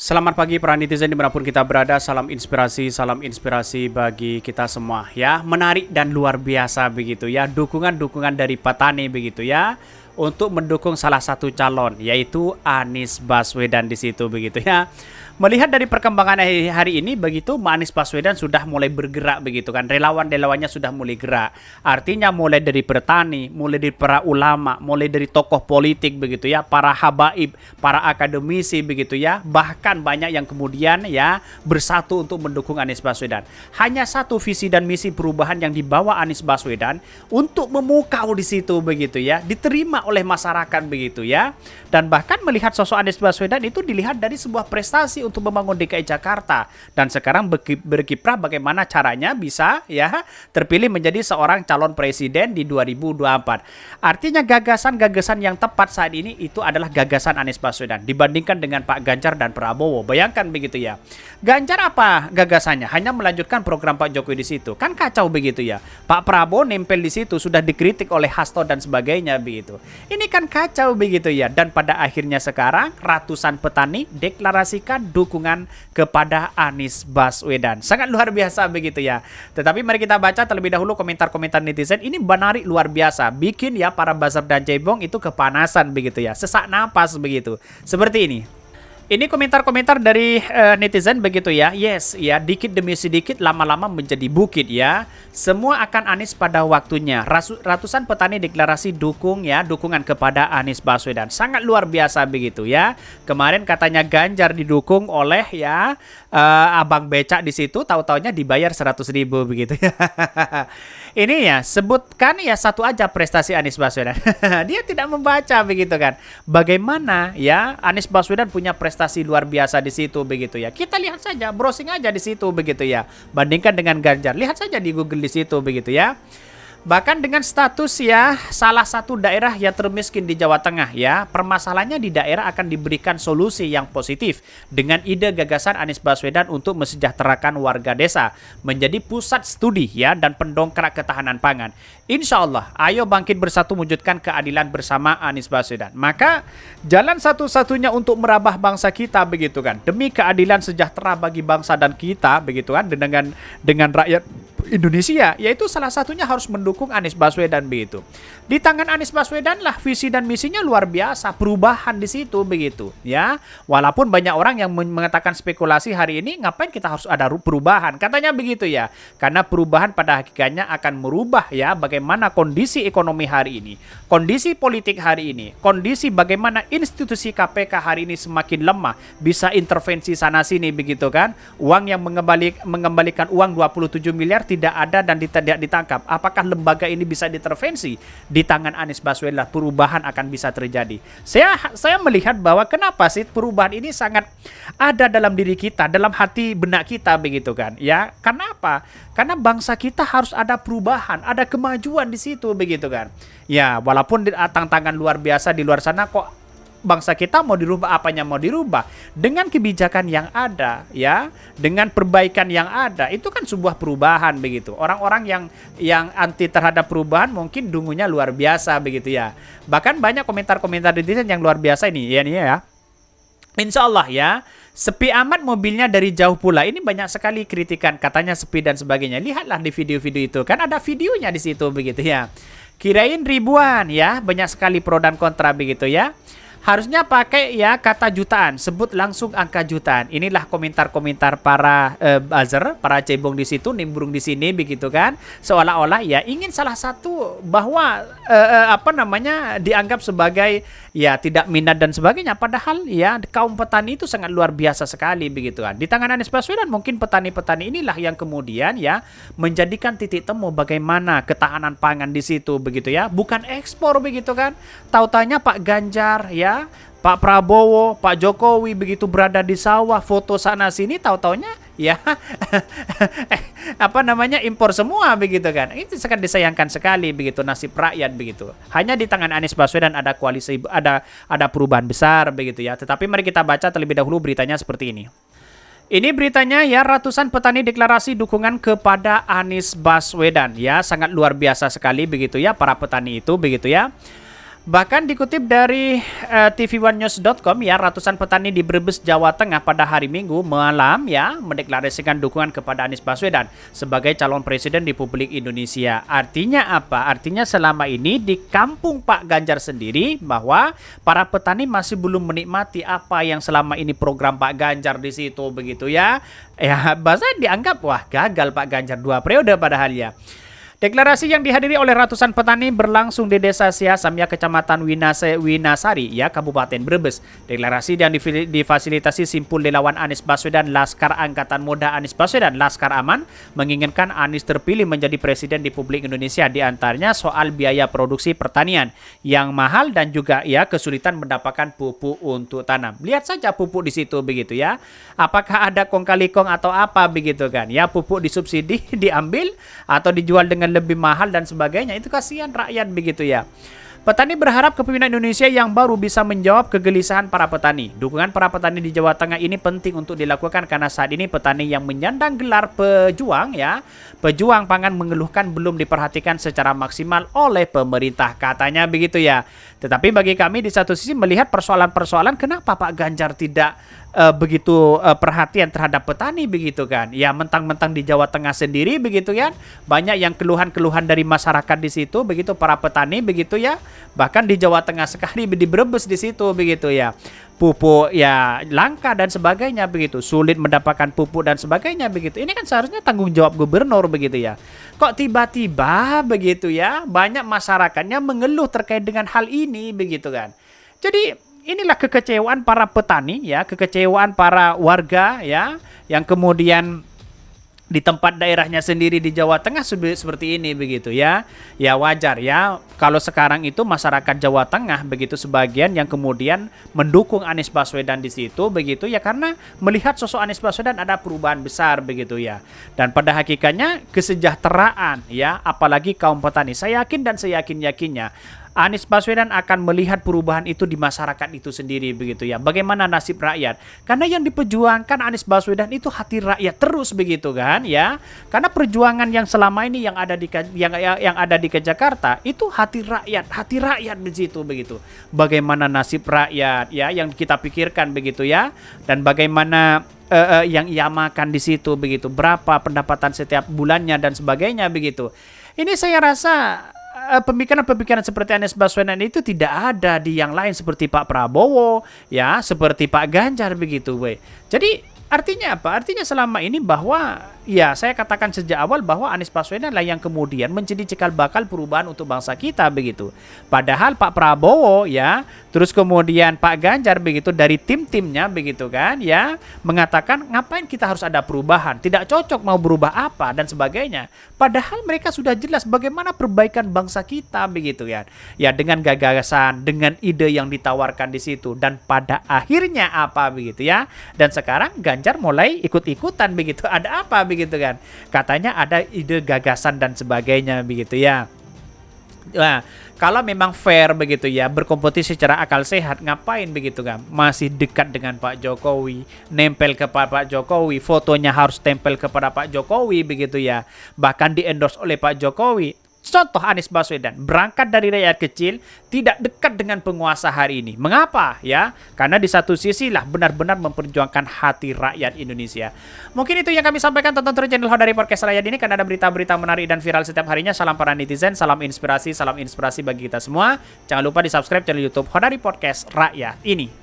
Selamat pagi para netizen dimanapun kita berada, salam inspirasi bagi kita semua ya. Menarik dan luar biasa begitu ya, dukungan-dukungan dari petani begitu ya, untuk mendukung salah satu calon yaitu Anies Baswedan di situ begitu ya. Melihat dari perkembangan hari ini begitu, Anies Baswedan sudah mulai bergerak begitu kan, relawan-relawannya sudah mulai gerak. Artinya mulai dari petani, mulai dari para ulama, mulai dari tokoh politik begitu ya, para habaib, para akademisi begitu ya, bahkan banyak yang kemudian ya bersatu untuk mendukung Anies Baswedan. Hanya satu visi dan misi perubahan yang dibawa Anies Baswedan untuk memukau di situ begitu ya, diterima oleh masyarakat begitu ya. Dan bahkan melihat sosok Anies Baswedan itu dilihat dari sebuah prestasi untuk membangun DKI Jakarta, dan sekarang berkiprah bagaimana caranya bisa ya terpilih menjadi seorang calon presiden di 2024. Artinya gagasan-gagasan yang tepat saat ini itu adalah gagasan Anies Baswedan dibandingkan dengan Pak Ganjar dan Prabowo. Bayangkan begitu ya. Ganjar apa gagasannya? Hanya melanjutkan program Pak Jokowi di situ. Kan kacau begitu ya. Pak Prabowo nempel di situ, sudah dikritik oleh Hasto dan sebagainya begitu. Ini kan kacau begitu ya. Dan pada akhirnya sekarang ratusan petani deklarasikan dukungan kepada Anies Baswedan. Sangat luar biasa begitu ya. Tetapi mari kita baca terlebih dahulu komentar-komentar netizen. Ini menarik luar biasa. Bikin ya para buzzer dan cebong itu kepanasan begitu ya. Sesak napas begitu. Seperti ini. Ini komentar-komentar dari netizen begitu ya. Yes, ya, dikit demi sedikit lama-lama menjadi bukit ya. Semua akan Anies pada waktunya. Ratusan petani deklarasi dukungan kepada Anies Baswedan. Sangat luar biasa begitu ya. Kemarin katanya Ganjar didukung oleh ya abang becak di situ, tahu-taunya dibayar 100.000 begitu ya. Ini ya, sebutkan ya satu aja prestasi Anies Baswedan. Dia tidak membaca begitu kan. Bagaimana ya Anies Baswedan punya prestasi luar biasa di situ begitu ya. Kita lihat saja, browsing aja di situ begitu ya. Bandingkan dengan Ganjar, lihat saja di Google di situ begitu ya. Bahkan dengan status ya salah satu daerah yang termiskin di Jawa Tengah ya, permasalahannya di daerah akan diberikan solusi yang positif dengan ide gagasan Anies Baswedan untuk mesejahterakan warga desa menjadi pusat studi ya dan pendongkrak ketahanan pangan. Insya Allah, ayo bangkit bersatu wujudkan keadilan bersama Anies Baswedan. Maka jalan satu-satunya untuk merubah bangsa kita begitu kan, demi keadilan sejahtera bagi bangsa dan kita begitu kan, dengan rakyat Indonesia, yaitu salah satunya harus mendukung Anies Baswedan begitu. Di tangan Anies Baswedan lah visi dan misinya luar biasa, perubahan di situ begitu ya. Walaupun banyak orang yang mengatakan spekulasi hari ini ngapain kita harus ada perubahan, katanya begitu ya. Karena perubahan pada hakikatnya akan merubah ya bagaimana kondisi ekonomi hari ini, kondisi politik hari ini, kondisi bagaimana institusi KPK hari ini semakin lemah, bisa intervensi sana sini begitu kan. Uang yang mengembalikan uang 27 miliar tidak ada dan tidak ditangkap. Apakah lembaga ini bisa diintervensi? Di tangan Anies Baswedan perubahan akan bisa terjadi. Saya melihat bahwa kenapa sih perubahan ini sangat ada dalam diri kita, dalam hati benak kita begitu kan? Ya, karena apa? Karena bangsa kita harus ada perubahan, ada kemajuan di situ begitu kan? Ya, walaupun tantangan luar biasa di luar sana, kok bangsa kita mau dirubah, apanya mau dirubah dengan kebijakan yang ada ya, dengan perbaikan yang ada, itu kan sebuah perubahan begitu. Orang-orang yang anti terhadap perubahan mungkin dungunya luar biasa begitu ya. Bahkan banyak komentar-komentar netizen yang luar biasa ini ya. Insya Allah ya, sepi amat mobilnya dari jauh pula. Ini banyak sekali kritikan, katanya sepi dan sebagainya. Lihatlah di video-video itu, kan ada videonya di situ begitu ya. Kirain ribuan ya, banyak sekali pro dan kontra begitu ya. Harusnya pakai ya kata jutaan, sebut langsung angka jutaan. Inilah komentar-komentar para buzzer, para cebong di situ, nimbrung di sini begitu kan. Seolah-olah ya ingin salah satu bahwa dianggap sebagai ya tidak minat dan sebagainya. Padahal ya kaum petani itu sangat luar biasa sekali begitu kan. Di tangan Anies Baswedan mungkin petani-petani inilah yang kemudian ya menjadikan titik temu bagaimana ketahanan pangan di situ begitu ya. Bukan ekspor begitu kan. Tahu-taunya Pak Ganjar ya, Pak Prabowo, Pak Jokowi begitu berada di sawah, foto sana sini, tahu-taunya ya impor semua begitu kan. Itu sangat disayangkan sekali begitu nasib rakyat begitu. Hanya di tangan Anies Baswedan ada koalisi, ada perubahan besar begitu ya. Tetapi mari kita baca terlebih dahulu beritanya seperti ini. Ini beritanya ya, ratusan petani deklarasi dukungan kepada Anies Baswedan ya, sangat luar biasa sekali begitu ya para petani itu begitu ya. Bahkan dikutip dari tv1news.com ya, ratusan petani di Brebes, Jawa Tengah pada hari Minggu malam ya mendeklarasikan dukungan kepada Anies Baswedan sebagai calon presiden Republik Indonesia. Artinya apa? Artinya selama ini di kampung Pak Ganjar sendiri bahwa para petani masih belum menikmati apa yang selama ini program Pak Ganjar di situ begitu ya. Ya, bahasa dianggap wah gagal Pak Ganjar 2 periode padahal ya. Deklarasi yang dihadiri oleh ratusan petani berlangsung di Desa Siasam ya, Kecamatan Winasari ya, Kabupaten Brebes. Deklarasi yang difasilitasi Simpul Relawan Anies Baswedan, Laskar Angkatan Muda Anies Baswedan, Laskar Aman, menginginkan Anies terpilih menjadi Presiden Republik Indonesia, di antaranya soal biaya produksi pertanian yang mahal dan juga ya kesulitan mendapatkan pupuk untuk tanam. Lihat saja pupuk di situ begitu ya. Apakah ada kong kali kong atau apa begitu kan? Ya, pupuk disubsidi, diambil atau dijual dengan lebih mahal dan sebagainya. Itu kasihan rakyat begitu ya. Petani berharap kepemimpinan Indonesia yang baru bisa menjawab kegelisahan para petani. Dukungan para petani di Jawa Tengah ini penting untuk dilakukan karena saat ini petani yang menyandang gelar pejuang ya, pejuang pangan mengeluhkan belum diperhatikan secara maksimal oleh pemerintah, katanya begitu ya. Tetapi bagi kami di satu sisi melihat persoalan-persoalan kenapa Pak Ganjar tidak begitu perhatian terhadap petani begitu kan. Ya, mentang-mentang di Jawa Tengah sendiri begitu kan. Banyak yang keluhan-keluhan dari masyarakat di situ begitu, para petani begitu ya. Bahkan di Jawa Tengah sekali di Brebes di situ begitu ya. Pupuk ya langka dan sebagainya begitu. Sulit mendapatkan pupuk dan sebagainya begitu. Ini kan seharusnya tanggung jawab gubernur begitu ya. Kok tiba-tiba begitu ya banyak masyarakatnya mengeluh terkait dengan hal ini begitu kan. Jadi inilah kekecewaan para petani ya, kekecewaan para warga ya, yang kemudian di tempat daerahnya sendiri di Jawa Tengah seperti ini begitu ya. Ya wajar ya kalau sekarang itu masyarakat Jawa Tengah begitu sebagian yang kemudian mendukung Anies Baswedan di situ begitu ya, karena melihat sosok Anies Baswedan ada perubahan besar begitu ya. Dan pada hakikatnya kesejahteraan ya, apalagi kaum petani, saya yakin dan saya yakinnya Anies Baswedan akan melihat perubahan itu di masyarakat itu sendiri begitu ya. Bagaimana nasib rakyat? Karena yang diperjuangkan Anies Baswedan itu hati rakyat terus begitu kan ya. Karena perjuangan yang selama ini yang ada di Jakarta itu hati rakyat di situ begitu. Bagaimana nasib rakyat ya yang kita pikirkan begitu ya. Dan bagaimana yang ia makan di situ begitu. Berapa pendapatan setiap bulannya dan sebagainya begitu. Ini saya rasa pemikiran-pemikiran seperti Anies Baswedan itu tidak ada di yang lain seperti Pak Prabowo ya, seperti Pak Ganjar begitu, we. Jadi artinya apa? Artinya selama ini bahwa ya saya katakan sejak awal bahwa Anies Baswedan lah yang kemudian menjadi cikal bakal perubahan untuk bangsa kita begitu. Padahal Pak Prabowo ya, terus kemudian Pak Ganjar begitu dari tim-timnya begitu kan ya, mengatakan ngapain kita harus ada perubahan, tidak cocok mau berubah apa dan sebagainya. Padahal mereka sudah jelas bagaimana perbaikan bangsa kita begitu kan. Ya dengan gagasan, dengan ide yang ditawarkan di situ, dan pada akhirnya apa begitu ya. Dan sekarang Ganjar mulai ikut-ikutan begitu. Ada apa begitu kan? Katanya ada ide gagasan dan sebagainya begitu ya. Nah, kalau memang fair begitu ya, berkompetisi secara akal sehat, ngapain begitu kan? Masih dekat dengan Pak Jokowi, nempel kepada Pak Jokowi, fotonya harus tempel kepada Pak Jokowi begitu ya. Bahkan di-endorse oleh Pak Jokowi. Contoh Anies Baswedan berangkat dari rakyat kecil, tidak dekat dengan penguasa hari ini. Mengapa ya? Karena di satu sisi lah benar-benar memperjuangkan hati rakyat Indonesia. Mungkin itu yang kami sampaikan. Tonton terus channel Hodari Podcast Rakyat ini karena ada berita-berita menarik dan viral setiap harinya. Salam para netizen, salam inspirasi bagi kita semua. Jangan lupa di subscribe channel YouTube Hodari Podcast Rakyat ini.